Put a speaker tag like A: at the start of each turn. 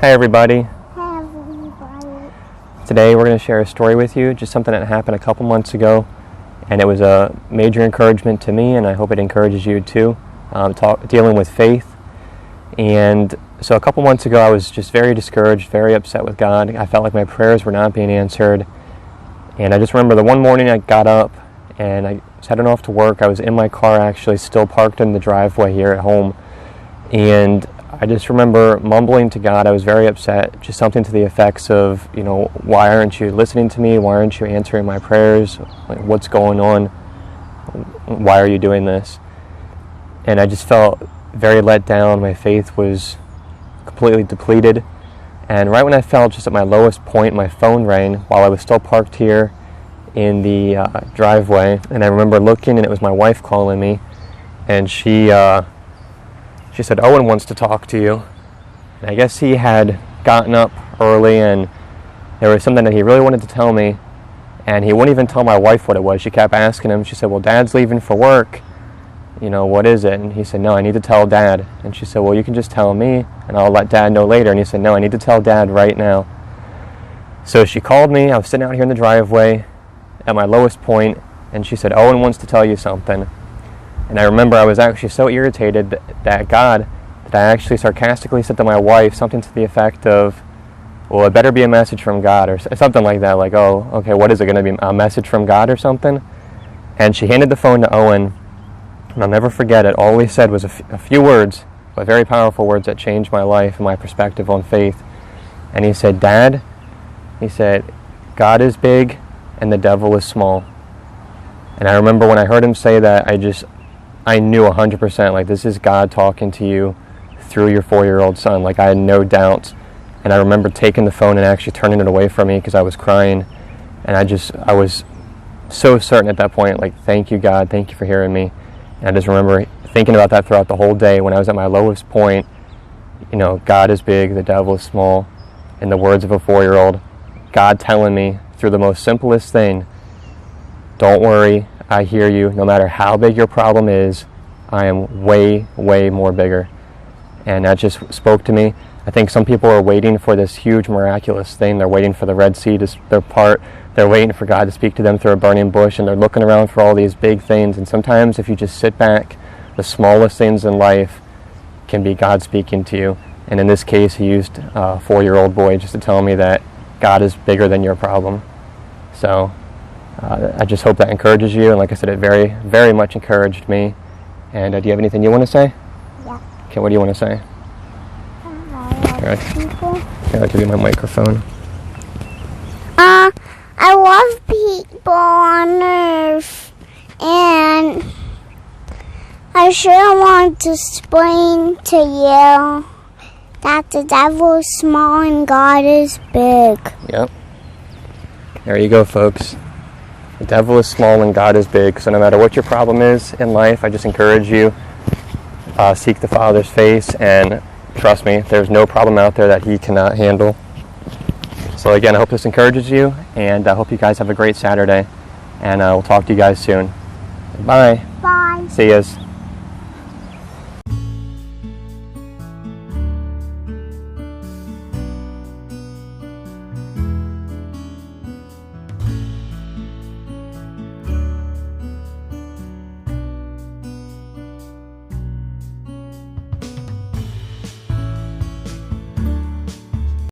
A: Hi everybody.
B: Hi everybody.
A: Today we're going to share a story with you, just something that happened a couple months ago, and it was a major encouragement to me, and I hope it encourages you too, dealing with faith. And so a couple months ago I was just very discouraged, very upset with God. I felt like my prayers were not being answered, and I just remember the one morning I got up and I was heading off to work. I was in my car actually, still parked in the driveway here at home, and I just remember mumbling to God. I was very upset, just something to the effects of, why aren't you listening to me? Why aren't you answering my prayers? Like, what's going on? Why are you doing this? And I just felt very let down. My faith was completely depleted. And right when I felt just at my lowest point, my phone rang while I was still parked here in the driveway. And I remember looking, and it was my wife calling me. And she said, "Owen wants to talk to you." And I guess he had gotten up early, and there was something that he really wanted to tell me, and he wouldn't even tell my wife what it was. She kept asking him. She said, "Well, Dad's leaving for work. What is it?" And he said, "No, I need to tell Dad." And she said, "Well, you can just tell me, and I'll let Dad know later." And he said, "No, I need to tell Dad right now." So she called me. I was sitting out here in the driveway at my lowest point, and she said, "Owen wants to tell you something." And I remember I was actually so irritated that I actually sarcastically said to my wife something to the effect of, "Well, it better be a message from God," or something like that, like, "Oh, okay, what is it going to be, a message from God or something?" And she handed the phone to Owen, and I'll never forget it. All he said was a few words, but very powerful words that changed my life and my perspective on faith. And he said, "Dad," he said, "God is big and the devil is small." And I remember when I heard him say that, I knew 100%, like, this is God talking to you through your 4-year-old son. Like, I had no doubt. And I remember taking the phone and actually turning it away from me because I was crying. And I was so certain at that point, like, thank you, God, thank you for hearing me. And I just remember thinking about that throughout the whole day when I was at my lowest point. God is big, the devil is small. In the words of a 4-year-old, God telling me through the most simplest thing, don't worry, I hear you. No matter how big your problem is, I am way, way more bigger. And that just spoke to me. I think some people are waiting for this huge miraculous thing. They're waiting for the Red Sea to part. They're waiting for God to speak to them through a burning bush, and they're looking around for all these big things. And sometimes if you just sit back, the smallest things in life can be God speaking to you. And in this case, he used a 4-year-old boy just to tell me that God is bigger than your problem. So I just hope that encourages you. And like I said, it very, very much encouraged me. And do you have anything you want to say?
B: Yeah.
A: Okay, what do you want to say? Here, I'll give you my microphone.
B: I love people on Earth, and I sure want to explain to you that the devil is small and God is big.
A: Yep. There you go, folks. The devil is small and God is big. So no matter what your problem is in life, I just encourage you, seek the Father's face, and trust me, there's no problem out there that he cannot handle. So again, I hope this encourages you, and I hope you guys have a great Saturday, and we'll talk to you guys soon. Bye.
B: Bye.
A: See yas.